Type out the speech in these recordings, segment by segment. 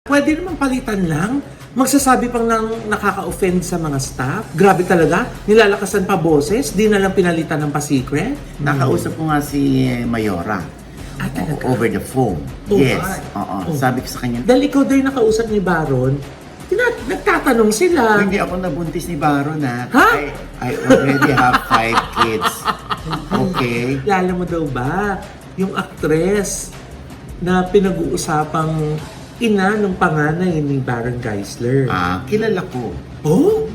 Pwede naman palitan lang. Magsasabi pang nang nakaka-offend sa mga staff. Grabe talaga. Nilalakasan pa boses. Di na lang pinalitan ng pa-secret. Nakausap ko nga si Mayora. Talaga? Over the phone. Oh, Yes. ay. Oo. Oh. Sabi ko sa kanya, Dahil ikaw daw yung nakausap ni Baron, nagtatanong sila. hindi ako nabuntis ni Baron na. Ha? I already have 5 kids. Okay? Kilala mo daw ba yung actress na pinag-uusapang ina ng panganay ni Baron Geisler? Kilala ko. Oh?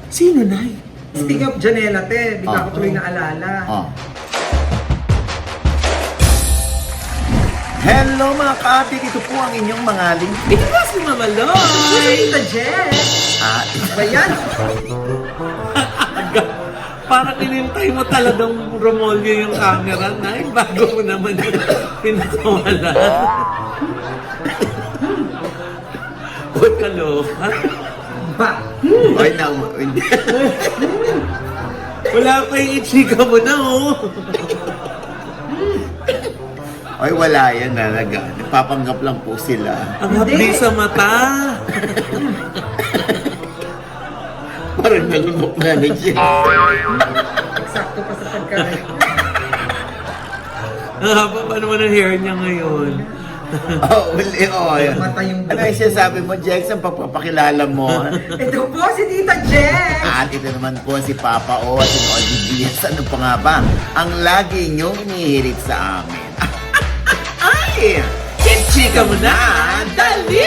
Sino, Nay? Speaking of Janela, te, bigla ko tuloy Oh. naalala. Oh. Hello mga ka-update, ito po ang inyong mga link. Ito ba si Mama Loy? Si Tita Jet! Ba yan? Parang inintay mo talagang Romolyo yung camera, Nay. Bago mo naman yung pinakawala. Huwag ka loka. Ba? Oy, na, hindi. Wala pa yung ichika mo na, oh. Oy, wala yan na. Nagpapanggap lang po sila. Ang hapdi sa mata. Parang nalunok na siya. Eksakto pa sa pagkain. Ang haba pa naman ang hair niya ngayon. Uli, Mata yung Ano yung sinasabi mo, Jex, ang pagpapakilala mo? Ito po si Tita Jet! At ito naman po si Papa O at si Audie Diaz. Ano pa nga ba? Ang lagi niyong inihirit sa amin. Ay! Chika mo na! Dali!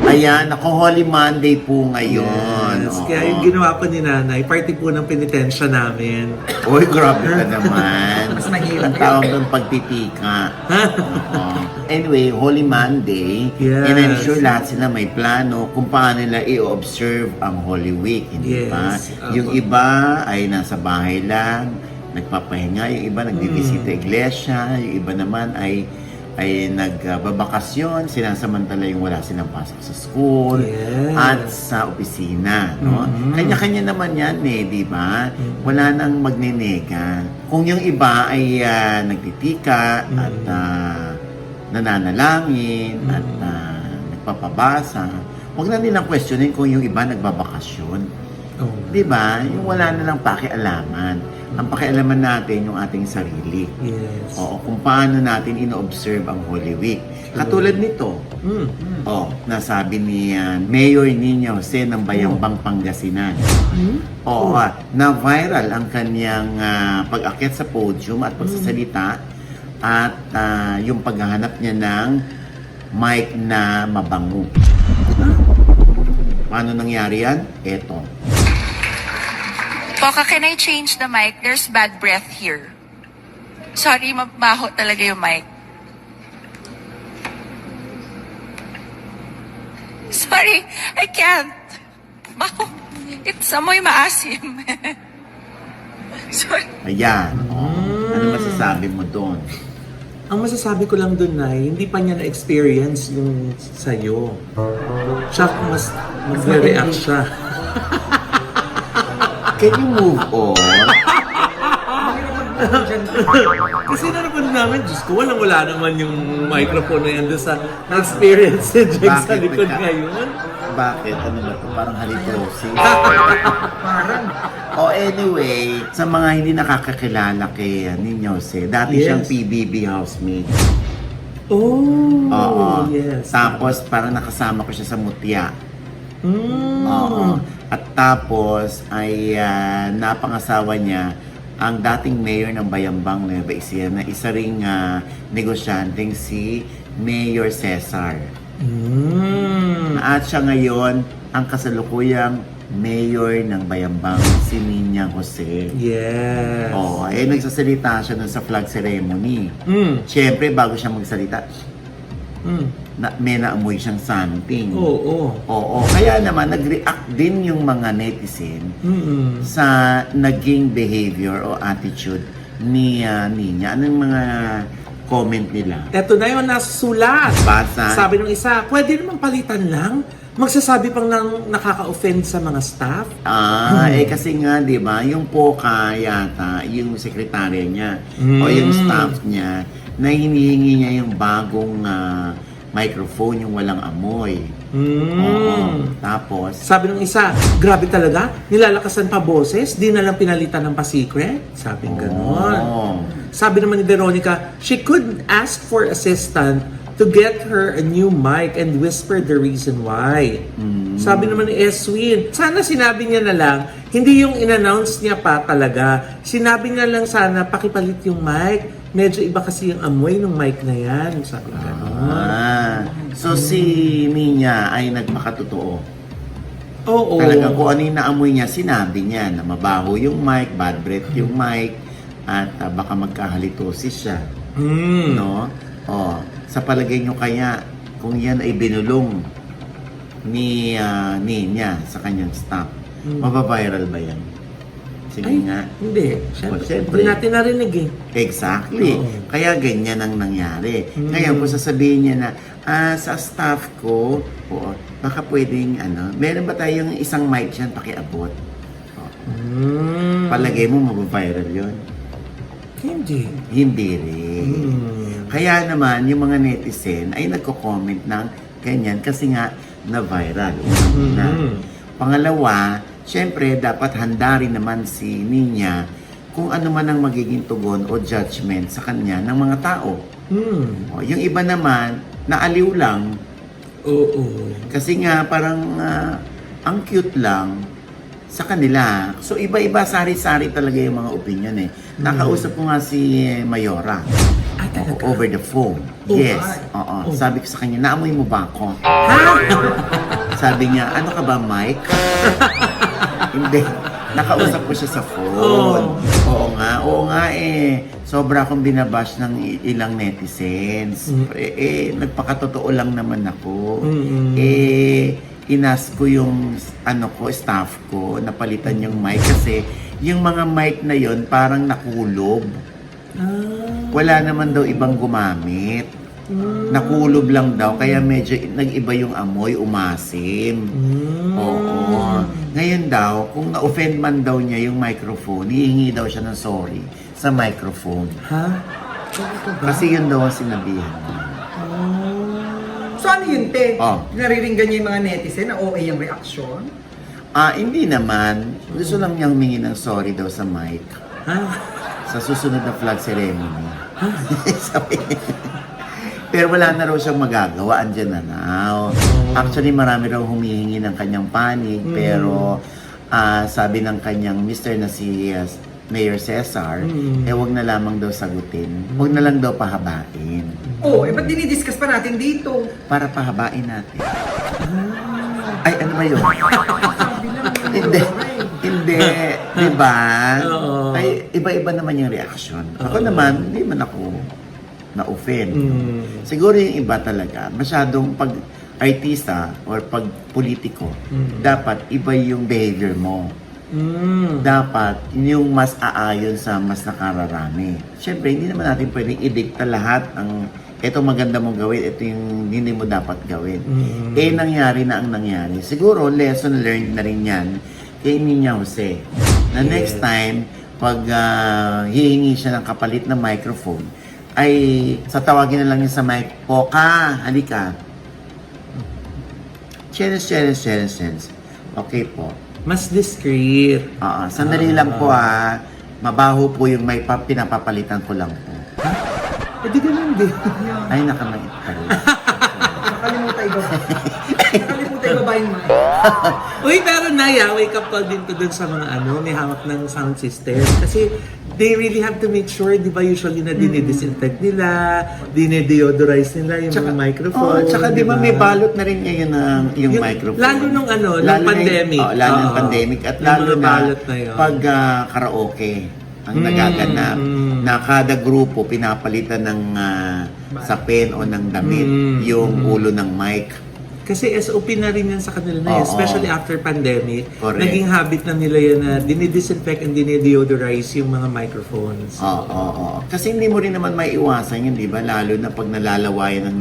Ayan, ako Holy Monday po ngayon. Yes, Oo. kaya yung ginawa pa ni Nanay, party po ng penitensya namin. Uy, grabe ka naman. Mas mahirap Ang tawag doon pagpipika. Oo. Anyway, Holy Monday. Yes. And I'm sure lahat sila may plano kung paano nila i-observe ang Holy Week. Hindi Yes. ba? Yung iba ay nasa bahay lang, nagpapahinga. Yung iba nagbibisita iglesia. Yung iba naman ay nagbabakasyon, sinasamantala yung wala silang pasok sa school Yes. at sa opisina, no? Kanya-kanya naman yan di ba? Wala nang magnenega. Kung yung iba ay nagtitika at nananalangin at nagpapabasa, huwag na nilang questionin kung yung iba nagbabakasyon. Oh. Di ba? Yung wala na lang pakialaman. Ang pakialaman natin yung ating sarili. Yes. Oo, kung paano natin ino-observe ang Holy Week. Katulad nito, nasabi ni Mayor Nina Jose ng Bayambang Pangasinan. Oo, na-viral ang kanyang pag-akyat sa podium at pagsasalita at yung paghahanap niya ng mic na mabango. Paano nangyari yan? Eto. Poka, can I change the mic? There's bad breath here. Sorry, mabaho talaga yung mic. Sorry, I can't. Baho. It's amoy maasim. Sorry. Ayan. Ano masasabi mo doon? Ang masasabi ko lang dun, Nay, hindi pa niya na-experience yung sa'yo. Siya, mas magre-react siya. Can you move on? Kasi narapan namin, Diyos ko, walang-wala naman yung microphone na yan doon sa experience ni Jake sa Bakit likod nagka- ngayon. Bakit? Ano ba ito? Parang halitosis. Parang. Anyway, sa mga hindi nakakakilala kay Nina Jose, dati Yes. siyang PBB housemate. Oh, Oo. yes. Tapos parang nakasama ko siya sa mutya. Oo. At tapos ay napangasawa niya ang dating mayor ng Bayambang Nueva Ecija na isa ring negosyanteng si Mayor Cesar. At siya ngayon ang kasalukuyang mayor ng Bayambang, si Nina Jose. Yes. Oo, nagsasalita siya dun sa flag ceremony. Siyempre, bago siya magsalita, may naamoy siyang something. Oo. Oo. Kaya naman, nag-react din yung mga netizen sa naging behavior o attitude ni Nina. Anong mga comment nila? Eto na yung nasa sulat. Basa. Sabi ng isa, pwede naman palitan lang. Magsasabi pang nakaka-offend sa mga staff. Kasi nga, di ba, yung POCA yata, yung sekretarya niya, o yung staff niya, na hinihingi niya yung bagong microphone yung walang amoy. Mm. Oo. Tapos, Sabi ng isa, grabe talaga, nilalakasan pa boses, di na lang pinalitan ng pa-secret. Sabi ng ganon. Oo. Sabi naman ni Veronica, she could ask for assistant to get her a new mic and whisper the reason why. Sabi naman ni Eswin, sana sinabi niya na lang, hindi yung in-announce niya pa talaga. Sinabi niya lang sana, pakipalit yung mic. Medyo iba kasi yung amoy ng mic na yan. Sabi ng ganon. So si Nina ay nagpakatotoo. Oo. Talagang kung ano yung naamoy niya, sinabi niya na mabaho yung mic, bad breath yung mic, at baka magkahalitosis siya. Mm. No? Sa palagay nyo kaya, kung yan ay binulong ni Nina sa kanyang staff, mababiral ba yan? Sige Ay, nga. hindi. Siyempre, Siyempre. hindi natin narinig eh. Exactly. Oo. Kaya ganyan ang nangyari. Ngayon, kung sasabihin niya na, sa staff ko, baka pwedeng, meron ba tayong isang mic dyan, pakiabot? Palagay mo, mababiral yun? Hindi. Hindi rin. Kaya naman, yung mga netizen ay nagko-comment ng ganyan kasi nga na-viral. Una. Pangalawa, syempre, dapat handa rin naman si Nina kung ano man ang magiging tugon o judgment sa kanya ng mga tao. Yung iba naman, naaliw lang. Oo. Kasi nga, parang ang cute lang sa kanila. So, iba-iba, sari-sari talaga yung mga opinion eh. Nakausap ko nga si Mayora. Talaga? Over the phone. Oh, Yes. ay. Oo. Sabi ko sa kanya, naamoy mo ba ako? Ha? Sabi niya, ano ka ba, Mike? Hindi. Nakausap ko siya sa phone. Oo nga eh. Sobra akong binabash ng ilang netizens. Nagpakatotoo lang naman ako. Inas ko yung staff ko, napalitan yung mic kasi yung mga mic na yon parang nakulob. Wala naman daw ibang gumamit. Nakulob lang daw, kaya medyo nag-iba yung amoy, umasim. Oo. Ngayon daw, kung na-offend man daw niya yung microphone, hihingi daw siya ng sorry sa microphone. Ha? Kasi yun daw ang sinabihan niya. So ano yun, te? Oh. Nariringgan niya yung mga netizen na OA yung reaksyon? Hindi naman. Gusto lang niyang humingi ng sorry daw sa mic. Ha? Sa susunod na flag ceremony. Sabi niya. Pero wala na raw siyang magagawa, andyan na raw. Actually, marami raw humihingi ng kanyang panig, pero sabi ng kanyang mister na si Mayor Cesar, wag na lamang daw sagutin. Wag na lang daw pahabain. Ba't dinidiscuss pa natin dito? Para pahabain natin. Ay, ano ba yun? Hindi. Hindi. Diba? Oo. Ay, iba-iba naman yung reaction. Ako naman, hindi man ako na-offend. Siguro yung iba talaga, masyadong pag artista or pag politiko, dapat iba yung behavior mo. Dapat yung mas aayon sa mas nakararami. Siyempre, hindi naman natin pwedeng idikta lahat ang ito maganda mong gawin, ito yung hindi mo dapat gawin. Nangyari na ang nangyari. Siguro, lesson learned na rin yan kay Nina Jose. Na next time, pag hihingi siya ng kapalit na microphone, ay sa tawagin na lang niya sa mic, Poka, halika. Cheers. Okay po. Mas discreet. Sandali lang po mabaho po yung may pinapapalitan ko lang po. Di ganun din. Ay, nakamait ka rin. Nakalimutan ibaba yung mic. Uy, pero Naya, wake up call din to dun sa mga may hawak ng sound system. Kasi they really have to make sure, di ba usually na dinidisinfect nila, dinedeodorize nila yung mga microphone. Tsaka di ba may balot na rin ngayon yung microphone. Lalo nung nung pandemic. Lalo nung pandemic. At Yung lalo mga na balot na yun. pag karaoke ang nagaganap. Na kada grupo pinapalitan ng sapin o ng damit yung ulo ng mic. Kasi SOP na rin yan sa kanila na especially after pandemic. Correct. Naging habit na nila yan na dinidisinfect and dinedeodorize yung mga microphones. Oo. Kasi hindi mo rin naman maiiwasan yun, di ba? Lalo na pag nalalawayan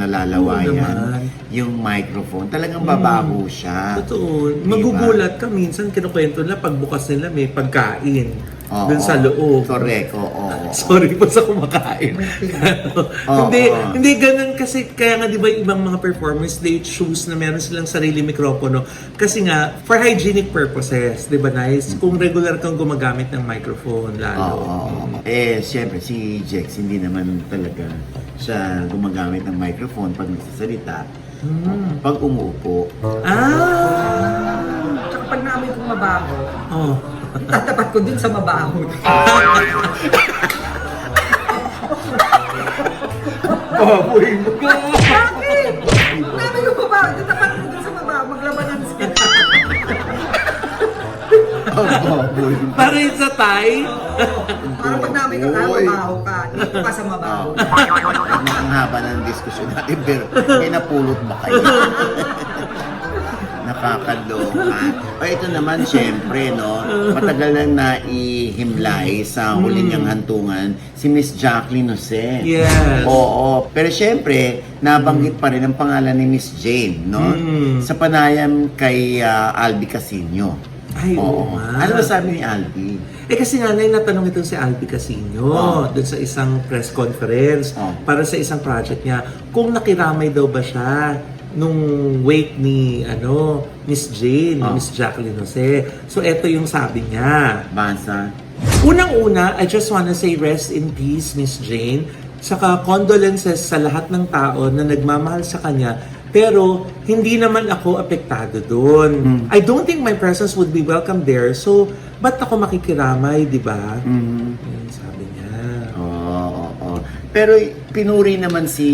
yung microphone. Talagang babaho siya. Totoo. Diba? Magugulat ka minsan, kinukwento nila pagbukas nila may pagkain. Oo. dun sa loob. Correct, oo. Sorry po sa kumakain. Hindi ganun kasi, kaya nga di ba yung ibang mga performers, they choose na meron silang sarili mikropono. Kasi nga, for hygienic purposes, di ba nice? Kung regular kang gumagamit ng microphone lalo. Oo. Siyempre, si Jex, hindi naman talaga siya gumagamit ng microphone pag nagsasalita. Pag umuupo. Tsaka pag naamoy kong mabaho, Oh. tatapat ko dun sa mabaho. Baboy mo. Bakit? Naamoy kong mabaho, tatapat ko dun sa mabaho, maglaban ng skin. Para yun sa Thai. Parang pag naamoy ka, Oy. mabaho ka. Dito ka sa mabaho. Ang haba ng diskusyon natin, pero may napulot ba kayo? Nakakaloka. Ito naman, syempre, no, matagal nang naihimlay sa huling niyang hantungan si Miss Jacqueline Jose. Yes. Oo. Pero syempre, nabanggit pa rin ang pangalan ni Miss Jane, no? Sa panayam kay Albi Casino. Ay, oo nga. Ano ba sabi ni Albi? Kasi nga, natanong ito si Albi Casino doon sa isang press conference para sa isang project niya. Kung nakiramay daw ba siya nung wake ni Miss Jane, Miss Jacqueline Jose. So, ito yung sabi niya. Basa. Unang-una, I just wanna say rest in peace, Miss Jane. Saka condolences sa lahat ng tao na nagmamahal sa kanya. Pero, hindi naman ako apektado doon. I don't think my presence would be welcome there. So, ba't ako makikiramay, di ba? Yun, sabi niya. Oo. Pero pinuri naman si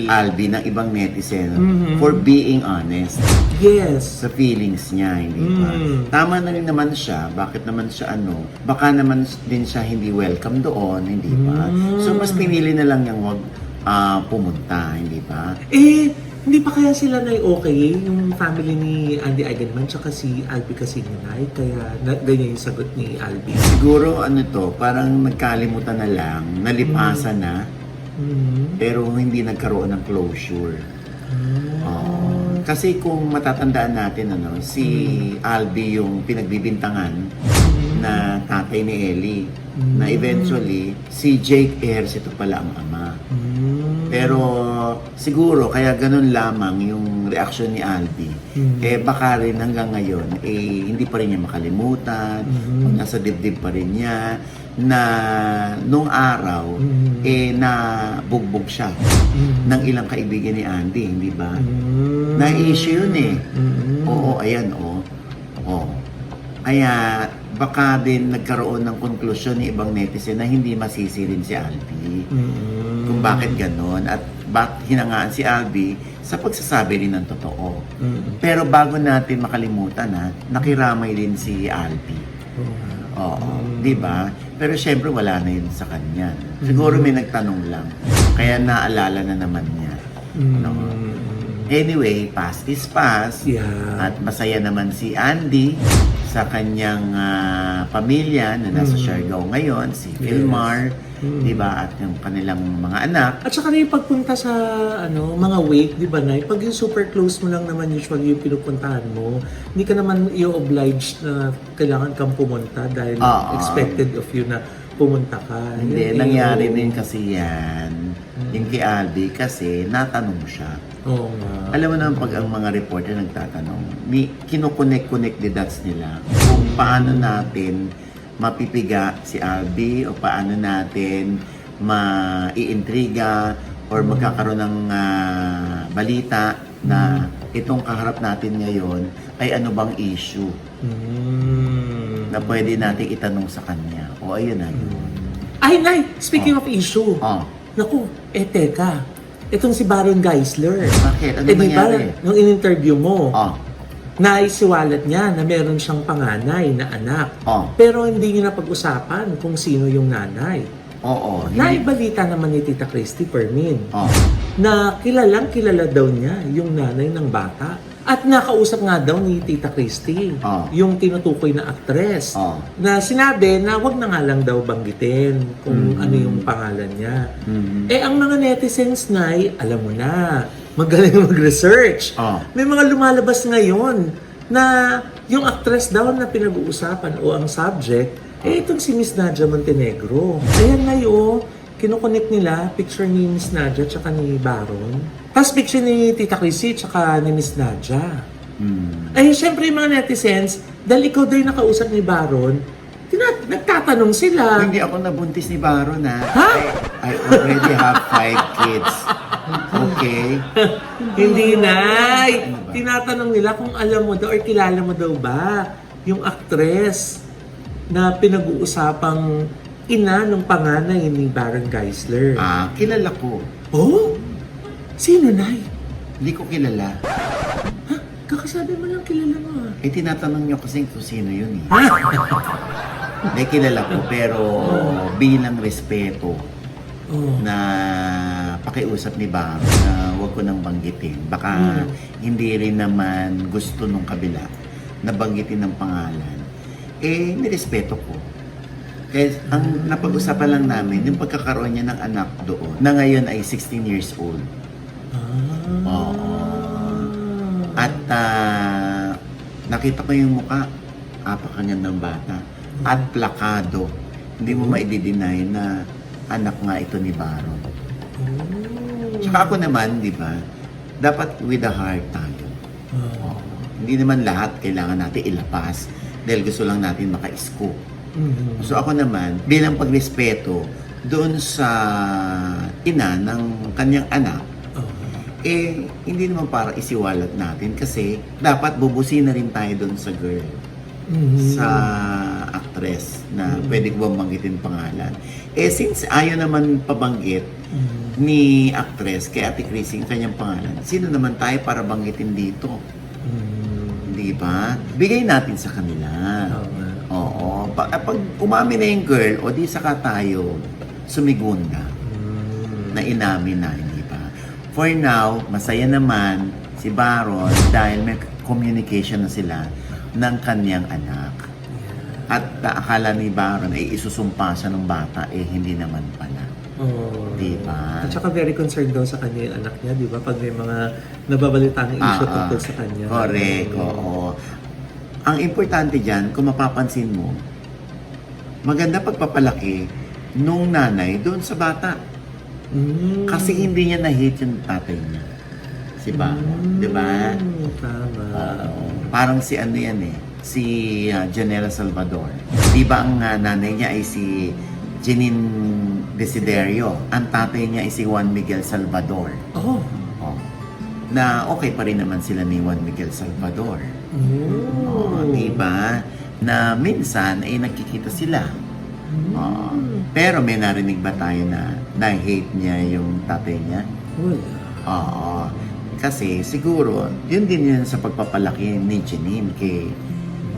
Albi ng ibang netizen for being honest Yes. sa feelings niya, hindi ba? Tama na rin naman siya. Bakit naman siya baka naman din siya hindi welcome doon, hindi ba? So, mas pinili na lang niyang wag pumunta, hindi ba? Hindi pa kaya sila na okay, yung family ni Andy Eigenman tsaka si Albi Casino na kaya ganyan yung sagot ni Albi. Siguro parang nagkalimutan na lang, nalipasan na, pero hindi nagkaroon ng closure. Oo. Kasi kung matatandaan natin, si Albi yung pinagbibintangan na tatay ni Ellie, na eventually, si Jake Ayers ito pala ang ama. Pero siguro kaya ganun lamang yung reaksyon ni Albi. Baka rin hanggang ngayon hindi pa rin niya makalimutan. Nasa dibdib pa rin niya na nung araw na bugbog siya ng ilang kaibigan ni Andy, hindi ba? Na-issue yun Oo, ayan Kaya baka din nagkaroon ng konklusyon ng ibang netizen na hindi masisi rin si Albi. Kung bakit ganon at bakit hinangaan si Albi sa pagsasabi rin ng totoo. Pero bago natin makalimutan nakiramay din si Albi. Oo, di ba? Pero syempre wala na yun sa kanya. Siguro may nagtanong lang. Kaya naalala na naman niya. Anyway, past is past. Yeah. At masaya naman si Andy sa kanyang pamilya na nasa Siargao ngayon, si Philmar, di ba? At yung kanilang mga anak. At saka yung pagpunta sa mga wake, di ba, Nay? Pag yung super close mo lang naman usually yung pinupuntahan mo, hindi ka naman i-obliged na kailangan kang pumunta dahil expected of you na pumunta ka. Hindi, nangyari din kasi yan. Yung kay Albi kasi natanong siya. Oo nga. Alam mo naman pag ang mga reporter nagtatanong, kinukonek-connect the dots nila kung paano natin mapipiga si Albi o paano natin maiintriga or magkakaroon ng balita na itong kaharap natin ngayon ay ano bang issue na pwede natin itanong sa kanya. O ayun na yun. Ay, Nay! Speaking of issue. Naku, teka. Itong si Baron Geisler. Bakit? Ano di ba, nangyari? nung in-interview mo, Oh. naisiwalat niya na meron siyang panganay na anak. Oh. Pero hindi niya napag-usapan kung sino yung nanay. Oo. Naibalita naman ni Tita Christy Permin Oh. na kilala daw niya yung nanay ng bata. At nakausap nga daw ni Tita Christy, yung tinutukoy na aktres, na sinabi na wag na nga lang daw banggitin kung ano yung pangalan niya. Ang mga netizens, Nay, alam mo na, magaling mag-research. May mga lumalabas ngayon na yung aktres daw na pinag-uusapan o ang subject Eh, itong si Miss Nadia Montenegro. Ayan na yun. Kinoconnect nila, picture ni Miss Nadia tsaka ni Baron. Tapos picture ni Tita Chrissy tsaka ni Miss Nadia. Ay, syempre yung mga netizens, dahil ikaw daw yung nakausap ni Baron, nagtatanong sila. Hindi ako nabuntis ni Baron, ha? Ha? I already have 5 kids. Okay? Hindi na. Tinatanong nila kung alam mo daw or kilala mo daw ba yung actress na pinag-uusapang ina ng panganay ni Baron Geisler. Kilala ko. Oh? Sino, Nay? Hindi ko kilala. Ha? Kakasabi mo lang kilala mo. Eh, tinatanong niyo kasi kung sino yun, eh. Ha? Hindi, kilala ko, pero bilang respeto Oh. na pakiusap ni Baron na huwag ko nang banggitin. Baka hindi rin naman gusto nung kabila na banggitin ng pangalan. Eh, nirespeto ko. Kaya ang napag-usapan lang namin, yung pagkakaroon niya ng anak doon, na ngayon ay 16 years old. Oo. At nakita ko yung muka, apakagandang bata. At plakado. Hindi mo maidideny na anak nga ito ni Baron. Tsaka ako naman, di ba, dapat with a heart tayo. Oo. Hindi naman lahat kailangan natin ilapas dahil gusto lang natin maka-scoop. So ako naman, bilang pagrespeto doon sa ina ng kanyang anak, eh, hindi naman para isiwalat natin kasi dapat bubusin na rin tayo doon sa girl. Sa actress na pwede ko bang banggitin pangalan. Eh, since ayaw naman pabanggit ni actress kay Ate Chrissy ang kanyang pangalan, sino naman tayo para banggitin dito? Di ba? Bigay natin sa kanila. Oo. Pag umamin na yung girl, o di saka tayo sumigunda na inamin na, hindi ba? For now, masaya naman si Baron dahil may communication na sila ng kanyang anak. At akala ni Baron ay isusumpa siya ng bata, eh hindi naman pala. Oh. Di ba? At saka very concerned daw sa kanya yung anak niya, di ba? Pag may mga nababalitang issue tungkol sa kanya. Correct, oo. Ang importante dyan, kung mapapansin mo, maganda pagpapalaki nung nanay doon sa bata. Kasi hindi niya na-hate yung tatay niya. Si Baron, di ba? Tama. Oo. Parang si ano yan eh, si Janela Salvador. Di ba ang nanay niya ay si Janine Desiderio. Ang tatay niya ay si Juan Miguel Salvador. Oh. Oh. Na okay pa rin naman sila ni Juan Miguel Salvador. Oh, di ba? Na minsan ay nagkikita sila. Oh. Pero may narinig ba tayo na hate niya yung tatay niya? Wala. Oo. Kasi siguro, yun din yun sa pagpapalaki ni Janine kay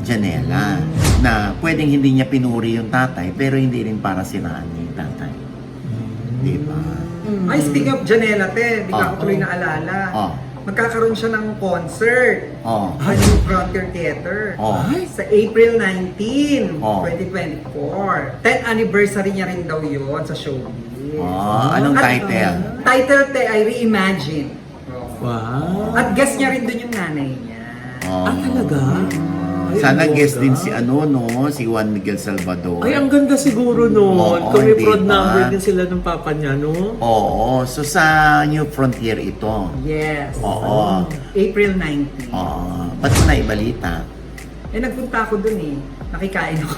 Janela. Na pwedeng hindi niya pinuri yung tatay, pero hindi rin para siraan niya yung tatay. Di ba? Ay, speaking of Janela, te, di ka ako tuloy Oh. naalala. Oh. Magkakaroon siya ng concert. Oh. Sa New Frontier Theater. Oh. Sa April 19, Oh. 2024. 10th anniversary niya rin daw yun sa showbiz. Oh, anong At- title? Title, te, ay Reimagine. Wow. At guest niya rin dun yung nanay niya. Oh. Talaga? Ay, Sana ang guest bongga. din si si Juan Miguel Salvador. Ay, ang ganda siguro nun. Oo, Kung may di prod ba? number din sila ng papa niya, no? Oo, so sa New Frontier ito. Yes. Oo. April 19. Oo. Ba't mo naibalita? Eh, nagpunta ako dun eh. Nakikain ako.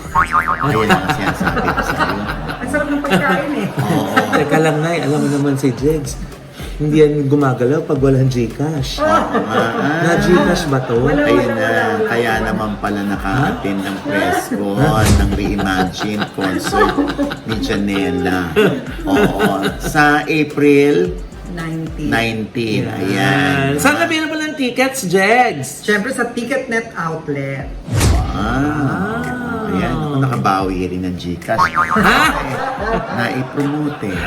Ayun ang sinasabi ko sa'yo. Ang sarap ng pagkain eh. Oo. Teka lang, Nay, alam mo naman si Jegs. Hindi yan gumagalaw pag walang Gcash. Na Gcash ba to? Wala. Ayun na, kaya naman pala naka-attend ng press con ng Reimagine concert ni Janela. Oo. Sa April 19. Ayan. Saan nabili mo ng tickets, Jegs? Siyempre sa Ticketnet outlet. Wow. Ayan, nakabawi rin ng Gcash. Na-promote eh.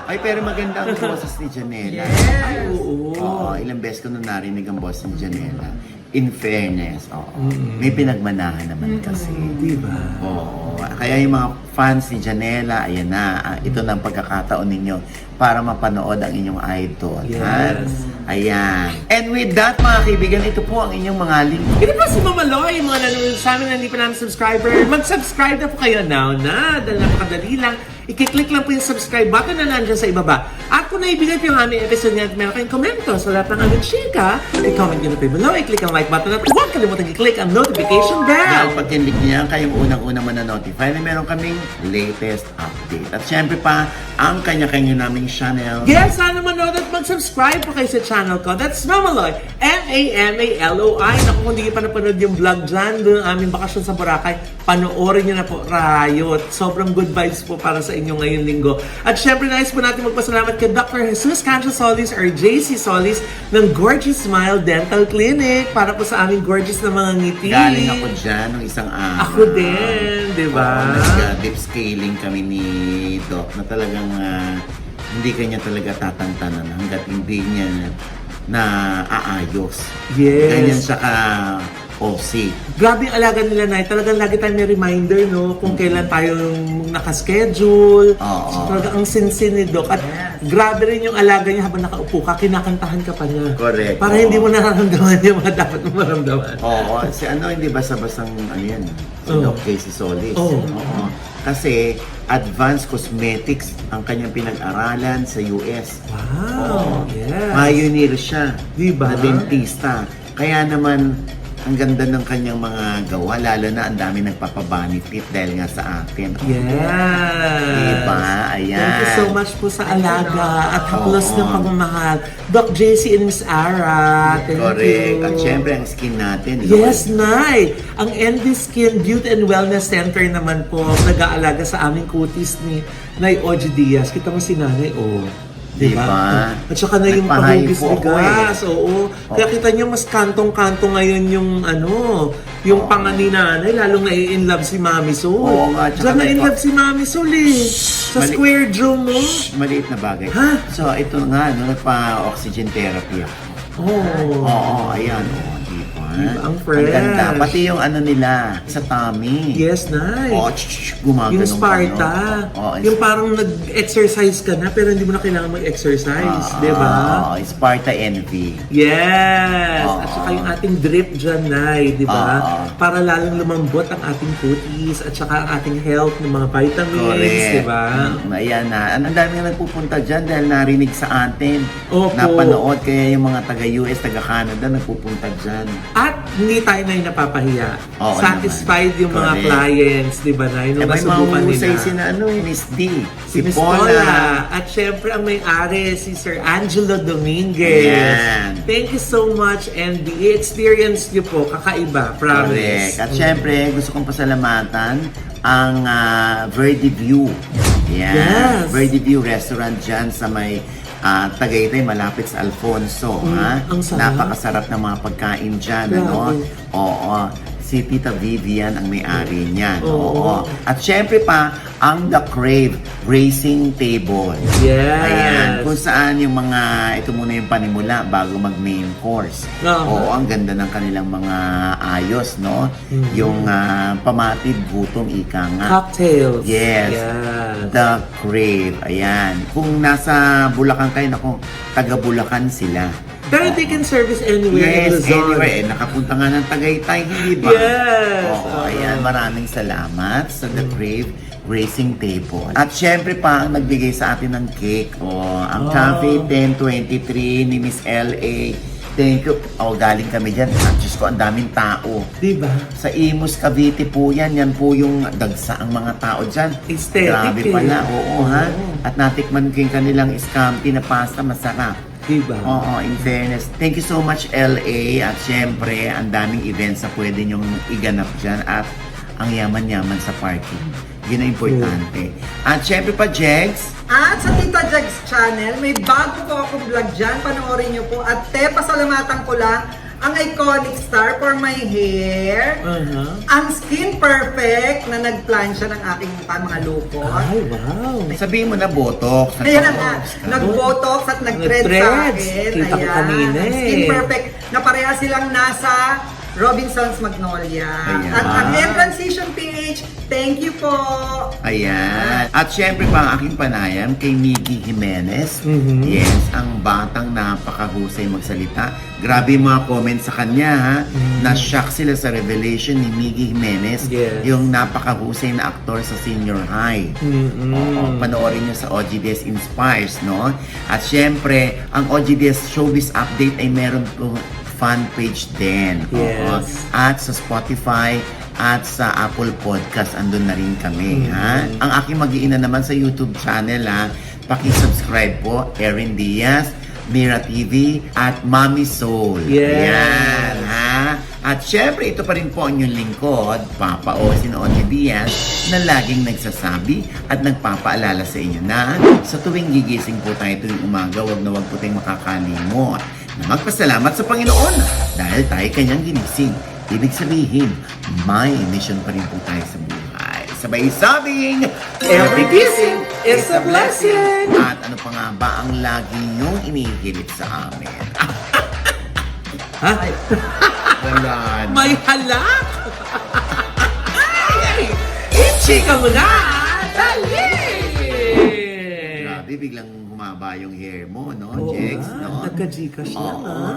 Ay, pero maganda ang boses ni Janela. Yes. Oo. Oo, ilang beses ko na narinig ang boss ni Janela. in fairness, may pinagmanahan naman kasi. Diba? Oo. Kaya yung mga fans ni Janela, ayan na, ito na ang pagkakataon ninyo para mapanood ang inyong idol. Yes. Ha? Ayan. And with that, mga kaibigan, ito po ang inyong mga link. Ito po si Mama Loy, mga nanonood sa amin na hindi pa namin subscriber. Mag-subscribe na po kayo now na. Dahil napakadali lang. I-click lang po yung subscribe button na nandiyan sa ibaba. At kung naibigan po yung aming episode niya at meron kayong komento sa lahat ng aming chika, i-comment nyo na po below, i-click ang like button at huwag kalimutan i-click ang notification Dahil bell. pag kinlik niya, kayong unang-unang mananotify na meron kaming latest update. At syempre pa, ang kanya-kanya naming channel. Yes, sana manood at mag-subscribe po kayo sa channel ko. That's Mamaloy. M-A-M-A-L-O-I. Naku, kung hindi pa napanood yung vlog dyan, doon ang aming bakasyon sa Boracay, panoorin nyo na po, Riot. Sobrang good vibes po para sa inyo ngayong linggo. At syempre, nais po natin magpasalamat kay Dr. Jesus Cancio Solis or JC Solis ng Gorgeous Smile Dental Clinic para po sa aming gorgeous na mga ngiti. Galing ako dyan ng isang araw. Ako din, di ba? Nag-dip scaling kami ni Doc na talagang hindi kanya talaga tatantanan hanggat hindi niya na aayos. Yes. Ganyan siya ka OC. Grabe yung alaga nila, Nay. Talagang lagi tayong may reminder, no? Kung kailan tayo nakaschedule. Oo. So, talagang ang sinsin ni Doc. At grabe rin yung alaga niya habang nakaupo ka, kinakantahan ka pa niya. Correct. Para Oo. hindi mo nararamdaman yung mga dapat mo maramdaman. Oo, si ano, hindi basta-bastang ano yan, si Oo. Doc Casey Solis. Oo. Oo. Kasi advanced cosmetics ang kanyang pinag-aralan sa US. Wow. Yes. Pioneer siya. Diba? Na dentista. Kaya naman, ang ganda ng kanyang mga gawa, lalo na ang dami nagpapabenefit dahil nga sa akin. Yes. Diba? Ayan. Thank you so much po sa alaga at haplos Oo. ng pagmamahal. Doc JC and Miss Ara. Thank Correct. you. At syempre, ang skin natin. Yes, Nay! Ang ND Skin Beauty and Wellness Center naman po nag-aalaga sa aming kutis ni Nay Oji Diaz. Kita mo si Nanay, oh. Diba? At saka na yung Nagpahayo pahugis po ako bigas, oo. Kaya kita niyo mas kantong-kanto ngayon yung yung panga ni Nanay, lalong na-in-love si Mami Sol. Oo nga, tsaka Diyan na-in-love si Mami Sol eh. Sa Mali- square jaw mo. Maliit na bagay. Ha? So, ito nga, nagpa-oxygen therapy ako. Oh. Oo, ayan. Oo, diba? Diba? Ang fresh. Ang ganda. Pati yung ano nila, sa tummy. Yes, Nay. Oo, gumagano. Yung Sparta. Yung parang nag-exercise ka na pero hindi mo na kailangan mag-exercise. Di ba? Sparta Envy. Yes! Oo. At saka yung ating drip dyan, Nay. Di ba? Oo. Para lalong lumambot ang ating cuties at saka ang ating health ng mga vitamins. Correct. Di ba? Ayan na. Ang dami nga nagpupunta dyan dahil narinig sa atin. Opo. Napanood. Kaya yung mga taga-US, taga-Canada, nagpupunta dyan. At hindi tayo na napapahiya. Oo Satisfied naman. yung mga Correct. clients, di ba, Nay? Nung May nasubukan mahusay nila. si Miss D. Si Miss Paula. At syempre, ang may-ari, si Sir Angelo Dominguez. Ayan. Thank you so much, and the experience niyo po, kakaiba, promise. Correct. At syempre, gusto kong pasalamatan ang Verde View. Yan. Yes. Verde View Restaurant dyan sa may Tagaytay, malapit sa Alfonso. Ha? ang sarap. Napakasarap ng mga pagkain dyan. Ano? Grabe. Oo. Si Tita Vivian ang may-ari niyan. Oo. At syempre pa, ang The Crave Racing Table. Yes. Ayan. Kung saan yung mga, ito muna yung panimula bago mag-main course. Oo, ang ganda ng kanilang mga ayos, no? Yung pamatid, gutom, ika nga. Cocktails. Yes. Yes. The Crave. Ayan. Kung nasa Bulacan kayo, naku, taga Bulacan sila. Pero they can service anywhere in Yes, Luzon. anywhere. Nakapunta nga ng Tagaytay, hindi ba? Yes. Oo, ayan. Maraming salamat sa The Crave Racing Table. At syempre pa, ang nagbigay sa atin ng cake. Ang Cafe 1023 ni Miss L.A. Thank you. Galing kami dyan. Diyos ko, ang daming tao. Diba? Sa Imus, Cavite po yan. Yan po yung dagsa ang mga tao dyan. Aesthetic Grabe eh. pala. Oo, ha? Oo. At natikman ko yung kanilang scampi na pasta. Masarap. Diba? Oo, in fairness. Thank you so much, LA. At syempre, ang daming events na pwede nyong iganap dyan. At ang yaman-yaman sa parking. Yun ang importante. At syempre pa, Jegs. At sa Tita Jags channel, may bago po akong vlog dyan. Panoorin nyo po. At pasalamatan ko lang ang iconic star for my hair, ang skin perfect na nag-plan siya ng aking mukha, mga lukot. Ay, wow. Sabihin mo na botox. Ayan na nga, nag-botox at nag-thread sa Nag-threads. akin. Kita ko kanina Skin eh. perfect na pareha silang nasa Robinson's Magnolia. Ayan. At again, Transition PH, thank you po. Ayan. At syempre pa ang aking panayam kay Miggy Jimenez. Yes, ang batang napakahusay magsalita. Grabe yung mga comments sa kanya ha. Na-shock sila sa revelation ni Miggy Jimenez. Yes. Yung napakahusay na aktor sa senior high. Oo, panoorin nyo sa OGDS Inspires, no? At syempre, ang OGDS Showbiz Update ay meron po fan page din. Yes. Oo. At sa Spotify at sa Apple Podcast, andun na rin kami, ha? Ang aking mag-iina naman sa YouTube channel, ha? Paki-subscribe po, Erin Diaz, Mira TV, at Mami Soul. Yes. Ayan, ha? At syempre, ito pa rin po ang inyong lingkod, Papa Osin Only Diaz, na laging nagsasabi at nagpapaalala sa inyo na sa tuwing gigising po tayo tuwing umaga, wag na wag po tayong makakalimot na magpasalamat sa Panginoon dahil tayo kanyang ginising. Ibig sabihin, may mission pa rin po tayo sa buhay. Sabay sabing, Every kissing is a blessing. At ano pa nga ba ang lagi niyong inihilit sa amin? Ha? Wala na. May halak! Chika mo na! Dali! Grabe, biglang humaba yung hair mo, no, Oo Jex? nga, No? nagka-Gcash na, Oo. ha?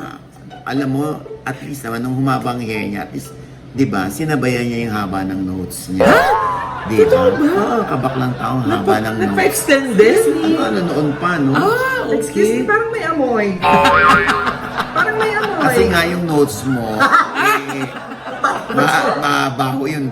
Alam mo, at least naman, nung humaba ang hair niya, at least, di ba, sinabayan niya yung haba ng notes niya. Di ba? Totoo ba? Oo, kabaklang taong haba ng notes. Nagpa-extend din? Ano, noon pa, no? Ah, Excuse me, okay. parang may amoy. Parang may amoy. Kasi nga yung notes mo, eh, mabaho yung